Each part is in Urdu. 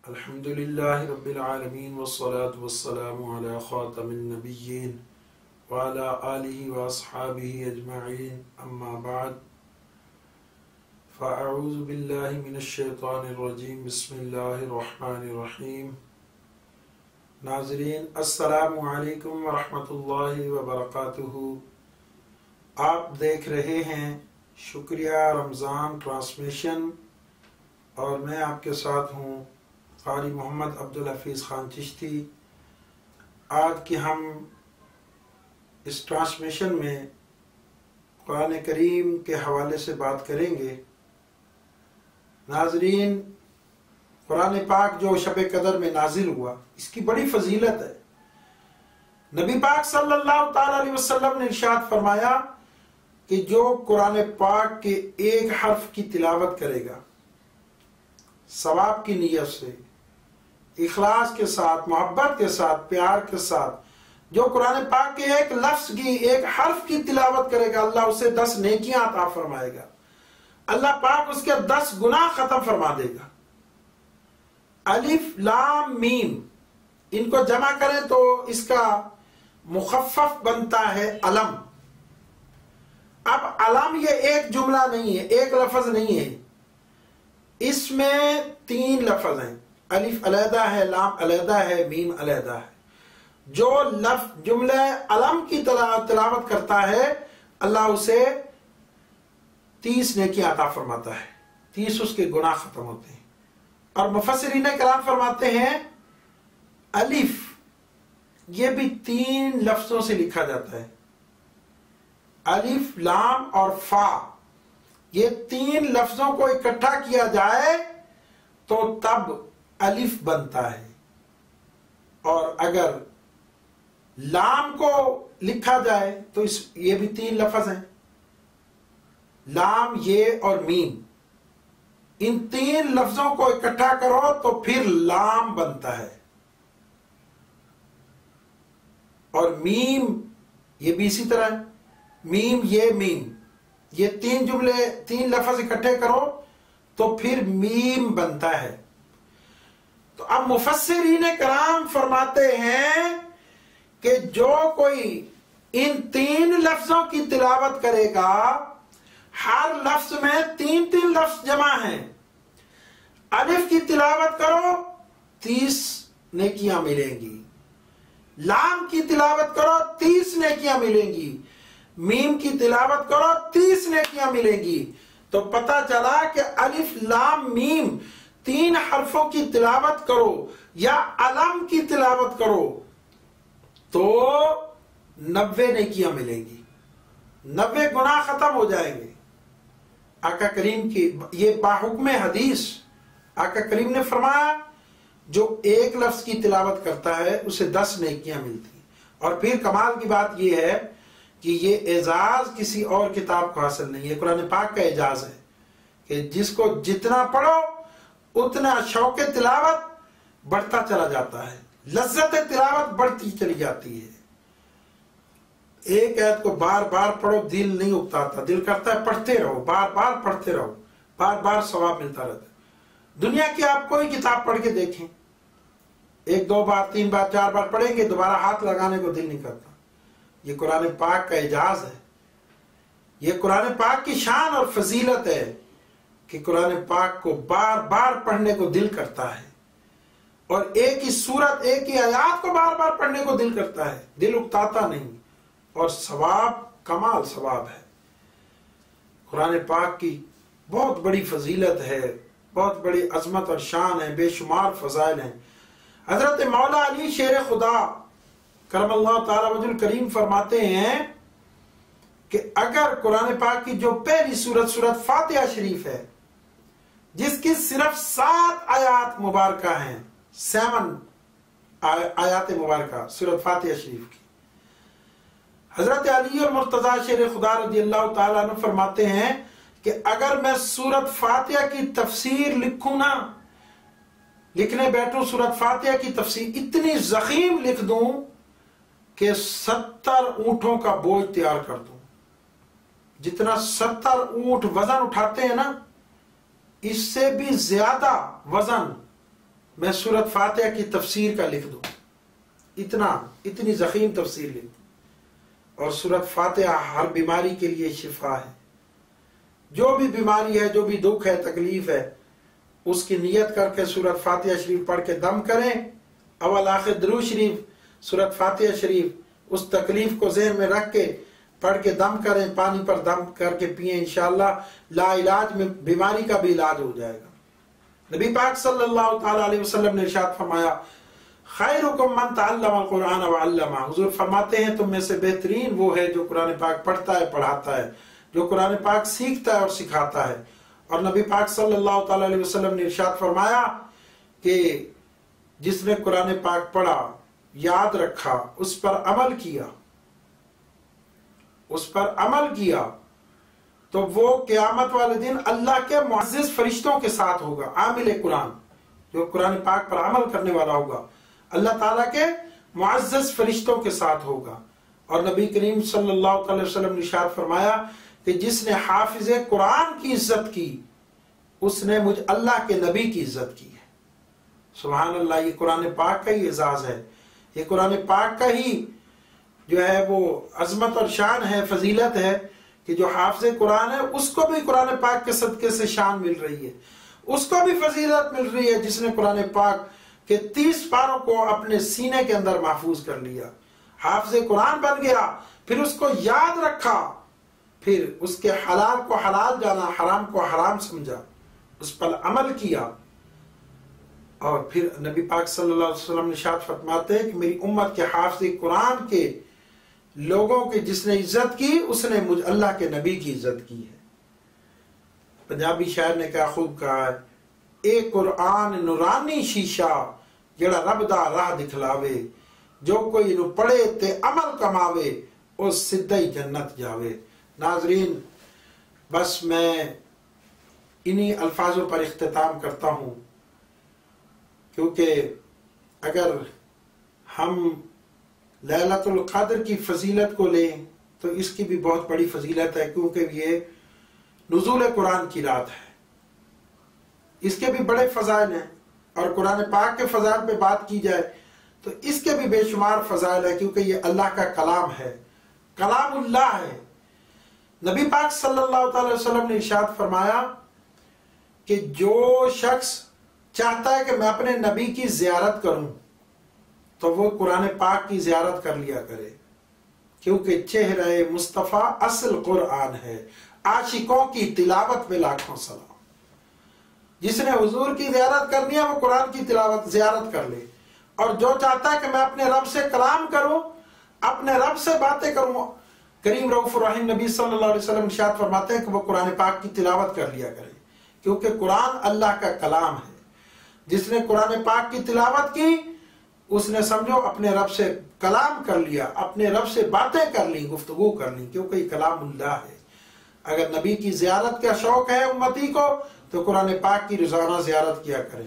الحمد للہ رب العالمین والصلاة والسلام علی خاتم النبیین وعلی آلہ واصحابہ اجمعین اما بعد فاعوذ باللہ من الشیطان الرجیم بسم اللہ الرحمن الرحیم۔ ناظرین السلام علیکم ورحمۃ اللہ وبرکاتہ۔ آپ دیکھ رہے ہیں شکریہ رمضان ٹرانسمیشن اور میں آپ کے ساتھ ہوں قاری محمد عبدالحفیظ خان چشتی۔ آج کی ہم اس ٹرانسمیشن میں قرآن کریم کے حوالے سے بات کریں گے۔ ناظرین، قرآن پاک جو شب قدر میں نازل ہوا اس کی بڑی فضیلت ہے۔ نبی پاک صلی اللہ تعالی علیہ وسلم نے ارشاد فرمایا کہ جو قرآن پاک کے ایک حرف کی تلاوت کرے گا ثواب کی نیت سے، اخلاص کے ساتھ، محبت کے ساتھ، پیار کے ساتھ، جو قرآن پاک کے ایک لفظ کی، ایک حرف کی تلاوت کرے گا، اللہ اسے 10 نیکیاں عطا فرمائے گا۔ اللہ پاک اس کے 10 گناہ ختم فرما دے گا۔ الف لام میم، ان کو جمع کریں تو اس کا مخفف بنتا ہے علم۔ اب علم یہ ایک جملہ نہیں ہے، ایک لفظ نہیں ہے، اس میں 3 لفظ ہیں۔ الف علیحدہ ہے، لام علیحدہ ہے، میم علیحدہ ہے۔ جو لفظ جملہ علم کی تلاوت کرتا ہے اللہ اسے 30 نیکیاں عطا فرماتا ہے، 30 اس کے گناہ ختم ہوتے ہیں۔ اور مفسرین کرام فرماتے ہیں الف یہ بھی 3 لفظوں سے لکھا جاتا ہے۔ الف، لام اور فا، یہ 3 لفظوں کو اکٹھا کیا جائے تو تب الف بنتا ہے، اور اگر لام کو لکھا جائے تو یہ بھی 3 لفظ ہیں، لام، یہ اور میم۔ ان 3 لفظوں کو اکٹھا کرو تو پھر لام بنتا ہے، اور میم یہ بھی اسی طرح ہے، میم، یہ، میم، یہ 3 لفظ اکٹھے کرو تو پھر میم بنتا ہے۔ تو اب مفسرین کرام فرماتے ہیں کہ جو کوئی ان 3 لفظوں کی تلاوت کرے گا، ہر لفظ میں 3 لفظ جمع ہیں۔ الف کی تلاوت کرو 30 نیکیاں ملیں گی، لام کی تلاوت کرو 30 نیکیاں ملیں گی، میم کی تلاوت کرو 30 نیکیاں ملیں گی۔ تو پتہ چلا کہ الف، لام، میم 3 حرفوں کی تلاوت کرو یا علم کی تلاوت کرو تو 90 نیکیاں ملیں گی، 90 گناہ ختم ہو جائیں گے۔ آقا کریم کی یہ باحکم حدیث، آقا کریم نے فرمایا جو ایک لفظ کی تلاوت کرتا ہے اسے 10 نیکیاں ملتی ہیں۔ اور پھر کمال کی بات یہ ہے کہ یہ اعزاز کسی اور کتاب کو حاصل نہیں ہے، قرآن پاک کا اعزاز ہے کہ جس کو جتنا پڑھو اتنا شوق تلاوت بڑھتا چلا جاتا ہے، لذت تلاوت بڑھتی چلی جاتی ہے۔ ایک آیت کو بار بار پڑھو دل نہیں اکتاتا، دل کرتا ہے پڑھتے رہو، بار بار پڑھتے رہو، بار بار ثواب ملتا رہتا ہے۔ دنیا کی آپ کوئی کتاب پڑھ کے دیکھیں، 1 2 بار 3 بار 4 بار پڑھیں گے، دوبارہ ہاتھ لگانے کو دل نہیں کرتا۔ یہ قرآن پاک کا اعجاز ہے، یہ قرآن پاک کی شان اور فضیلت ہے کہ قرآن پاک کو بار بار پڑھنے کو دل کرتا ہے، اور ایک ہی سورت، ایک ہی آیات کو بار بار پڑھنے کو دل کرتا ہے، دل اکتاتا نہیں، اور ثواب کمال ثواب ہے۔ قرآن پاک کی بہت بڑی فضیلت ہے، بہت بڑی عظمت اور شان ہے، بے شمار فضائل ہیں۔ حضرت مولا علی شیر خدا کرم اللہ تعالی وجہ الکریم فرماتے ہیں کہ اگر قرآن پاک کی جو پہلی سورت فاتحہ شریف ہے، جس کی صرف 7 آیات مبارکہ ہیں، 7 آیات مبارکہ سورت فاتحہ شریف کی، حضرت علی اور مرتضیٰ شیر خدا رضی اللہ تعالیٰ عنہ فرماتے ہیں کہ اگر میں سورت فاتحہ کی تفسیر لکھوں نا، لکھنے بیٹھوں سورت فاتحہ کی تفسیر، اتنی ضخیم لکھ دوں کہ 70 اونٹوں کا بوجھ تیار کر دوں۔ جتنا 70 اونٹ وزن اٹھاتے ہیں نا، اس سے بھی زیادہ وزن میں سورۃ فاتحہ کی تفسیر کا لکھ دوں، اتنی ضخیم تفسیر لکھ دوں، اور سورۃ فاتحہ ہر بیماری کے لیے شفا ہے۔ جو بھی بیماری ہے، جو بھی دکھ ہے، تکلیف ہے، اس کی نیت کر کے سورۃ فاتحہ شریف پڑھ کے دم کریں، اول آخر درود شریف، سورۃ فاتحہ شریف، اس تکلیف کو ذہن میں رکھ کے پڑھ کے دم کریں، پانی پر دم کر کے پئیں، انشاءاللہ لا علاج میں بیماری کا بھی علاج ہو جائے گا۔ نبی پاک صلی اللہ تعالیٰ علیہ وسلم نے ارشاد فرمایا، خیرکم من تعلم القرآن وعلمہ، حضور فرماتے ہیں تم میں سے بہترین وہ ہے جو قرآن پاک پڑھتا ہے، پڑھاتا ہے، جو قرآن پاک سیکھتا ہے اور سکھاتا ہے۔ اور نبی پاک صلی اللہ تعالیٰ علیہ وسلم نے ارشاد فرمایا کہ جس نے قرآن پاک پڑھا، یاد رکھا، اس پر عمل کیا تو وہ قیامت والے دن اللہ کے معزز فرشتوں کے ساتھ ہوگا۔ عامل قرآن، جو قرآن پاک پر عمل کرنے والا ہوگا، اللہ تعالیٰ کے معزز فرشتوں کے ساتھ ہوگا۔ اور نبی کریم صلی اللہ علیہ وسلم نے ارشاد فرمایا کہ جس نے حافظ قرآن کی عزت کی، اس نے مجھ اللہ کے نبی کی عزت کی ہے۔ سبحان اللہ، یہ قرآن پاک کا ہی اعزاز ہے، یہ قرآن پاک کا ہی جو ہے وہ عظمت اور شان ہے، فضیلت ہے کہ جو حافظ قرآن ہے اس کو بھی قرآن پاک کے صدقے سے شان مل رہی ہے، اس کو بھی فضیلت مل رہی ہے جس نے قرآن پاک کے 30 پاروں کو اپنے سینے کے اندر محفوظ کر لیا، حافظ قرآن بن گیا، پھر اس کو یاد رکھا، پھر اس کے حلال کو حلال جانا، حرام کو حرام سمجھا، اس پر عمل کیا، اور پھر نبی پاک صلی اللہ علیہ وسلم نے ارشاد فرماتے ہیں کہ میری امت کے حافظ قرآن کے لوگوں کی جس نے عزت کی، اس نے مجھ اللہ کے نبی کی عزت کی ہے۔ پنجابی شاعر نے کیا خوب کہا ہے، اے قرآن نورانی شیشہ جڑا رب دا راہ دکھلاوے، جو کوئی نو پڑھے تے عمل کماوے، اس سدھا ہی جنت جاوے۔ ناظرین، بس میں انہی الفاظوں پر اختتام کرتا ہوں، کیونکہ اگر ہم لیلۃ القدر کی فضیلت کو لیں تو اس کی بھی بہت بڑی فضیلت ہے، کیونکہ یہ نزول قرآن کی رات ہے، اس کے بھی بڑے فضائل ہیں، اور قرآن پاک کے فضائل پہ بات کی جائے تو اس کے بھی بے شمار فضائل ہے، کیونکہ یہ اللہ کا کلام ہے، کلام اللہ ہے۔ نبی پاک صلی اللہ تعالی وسلم نے ارشاد فرمایا کہ جو شخص چاہتا ہے کہ میں اپنے نبی کی زیارت کروں تو وہ قرآن پاک کی زیارت کر لیا کرے، کیونکہ چہرہ مصطفیٰ اصل قرآن ہے، عاشقوں کی تلاوت میں لاکھوں سلام۔ جس نے حضور کی زیارت کرنی ہے وہ قرآن کی تلاوت زیارت کر لے، اور جو چاہتا ہے کہ میں اپنے رب سے کلام کروں، اپنے رب سے باتیں کروں، کریم رؤوف الرحیم نبی صلی اللہ علیہ وسلم ارشاد فرماتے ہیں کہ وہ قرآن پاک کی تلاوت کر لیا کرے، کیونکہ قرآن اللہ کا کلام ہے۔ جس نے قرآن پاک کی تلاوت کی، اس نے سمجھو اپنے رب سے کلام کر لیا، اپنے رب سے باتیں کر لی، گفتگو کر لی، کیونکہ یہ کلام اللہ ہے۔ اگر نبی کی زیارت کا شوق ہے امتی کو تو قرآن پاک کی روزانہ زیارت کیا کریں،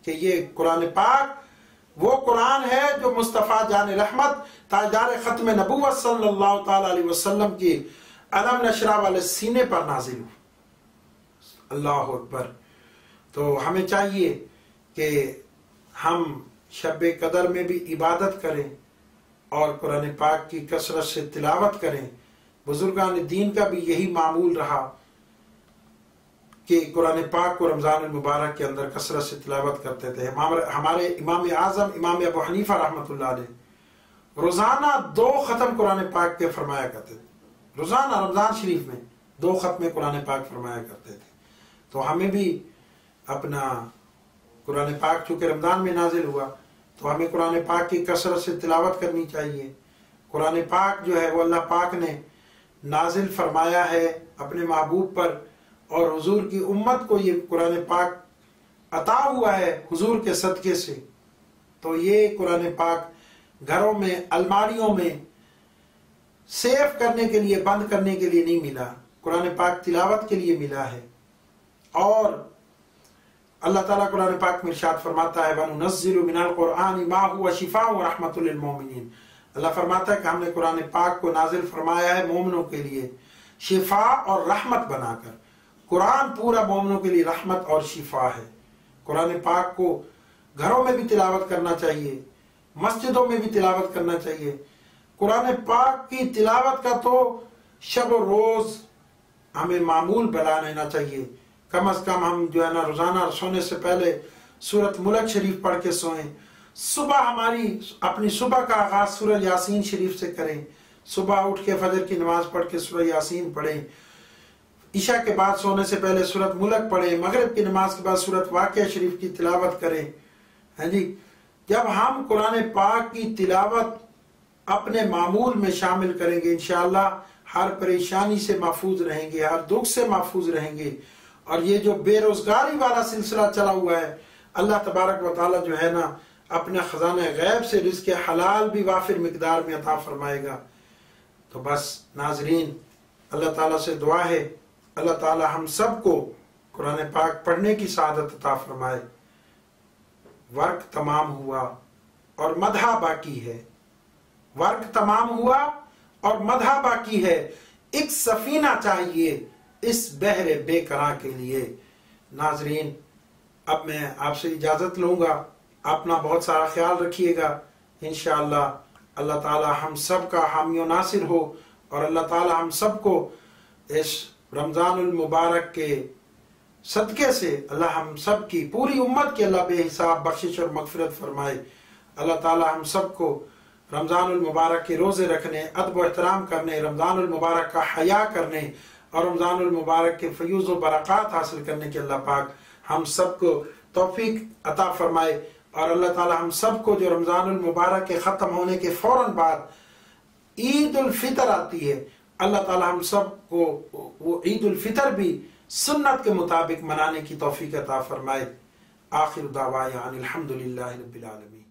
کہ یہ قرآن پاک وہ قرآن ہے جو مصطفیٰ جان رحمت تاجدار ختم نبوت صلی اللہ تعالی علیہ وسلم کی علم نشرہ والے سینے پر نازل ہو۔ اللہ اکبر۔ تو ہمیں چاہیے کہ ہم شب قدر میں بھی عبادت کریں اور قرآن پاک کی کثرت سے تلاوت کریں۔ بزرگان دین کا بھی یہی معمول رہا کہ قرآن پاک کو رمضان المبارک کے اندر کثرت سے تلاوت کرتے تھے۔ ہمارے امام اعظم امام ابو حنیفہ رحمۃ اللہ علیہ روزانہ 2 ختم قرآن پاک کے فرمایا کرتے تھے، روزانہ رمضان شریف میں 2 ختم قرآن پاک فرمایا کرتے تھے۔ تو ہمیں بھی اپنا قرآن پاک چونکہ رمضان میں نازل ہوا تو ہمیں قرآن پاک کی کثرت سے تلاوت کرنی چاہیے۔ قرآن پاک جو ہے وہ اللہ پاک نے نازل فرمایا ہے اپنے محبوب پر، اور حضور کی امت کو یہ قرآن پاک عطا ہوا ہے حضور کے صدقے سے۔ تو یہ قرآن پاک گھروں میں، الماریوں میں سیف کرنے کے لیے، بند کرنے کے لیے نہیں ملا، قرآن پاک تلاوت کے لیے ملا ہے۔ اور اللہ تعالیٰ قرآن پاک میں ارشاد فرماتا ہے وَنُنَزِّلُ مِنَ الْقُرْآنِ مَا هُوَ شِفَاءٌ وَرَحْمَةٌ لِلْمُؤْمِنِينَ۔ اللہ فرماتا ہے کہ ہم نے قرآن پاک کو نازل فرمایا ہے مومنوں کے لیے شفا اور رحمت بنا کر۔ قرآن پورا مومنوں کے لیے رحمت اور شفا ہے۔ قرآن پاک کو گھروں میں بھی تلاوت کرنا چاہیے، مسجدوں میں بھی تلاوت کرنا چاہیے۔ قرآن پاک کی تلاوت کا تو شب و روز ہمیں معمول بنا لینا چاہیے۔ کم از کم ہم جو ہے نا روزانہ سونے سے پہلے سورۃ ملک شریف پڑھ کے سوئیں۔ صبح اپنی صبح کا آغاز سورہ یاسین شریف سے کریں۔ صبح اٹھ کے فجر کی نماز پڑھ کے سورہ یاسین پڑھیں، عشاء کے بعد سونے سے پہلے سورۃ ملک پڑھیں، مغرب کی نماز کے بعد سورۃ واقعہ شریف کی تلاوت کریں۔ ہاں جی، جب ہم قرآن پاک کی تلاوت اپنے معمول میں شامل کریں گے انشاءاللہ ہر پریشانی سے محفوظ رہیں گے، ہر دکھ سے محفوظ رہیں گے۔ اور یہ جو بے روزگاری والا سلسلہ چلا ہوا ہے، اللہ تبارک و تعالی جو ہے نا اپنے خزانہ غیب سے رزق حلال بھی وافر مقدار میں عطا فرمائے گا۔ تو بس ناظرین، اللہ تعالیٰ سے دعا ہے اللہ تعالیٰ ہم سب کو قرآن پاک پڑھنے کی سعادت عطا فرمائے۔ ورک تمام ہوا اور مدح باقی ہے، ورک تمام ہوا اور مدح باقی ہے۔ ایک سفینہ چاہیے اس بحر بے قرار کے لیے۔ ناظرین، اب میں آپ سے اجازت لوں گا، اپنا بہت سارا خیال رکھیے گا۔ انشاءاللہ اللہ تعالی ہم سب کا حامی و ناصر ہو، اور اللہ تعالی ہم سب کو اس رمضان المبارک کے صدقے سے اللہ ہم سب کی پوری امت کی اللہ بے حساب بخشش اور مغفرت فرمائے۔ اللہ تعالی ہم سب کو رمضان المبارک کے روزے رکھنے، ادب و احترام کرنے، رمضان المبارک کا حیا کرنے اور رمضان المبارک کے فیوز و برکات حاصل کرنے کے اللہ پاک ہم سب کو توفیق عطا فرمائے۔ اور اللہ تعالی ہم سب کو جو رمضان المبارک کے ختم ہونے کے فوراً بعد عید الفطر آتی ہے، اللہ تعالی ہم سب کو وہ عید الفطر بھی سنت کے مطابق منانے کی توفیق عطا فرمائے۔ آخر دعوانا الحمدللہ رب العالمین۔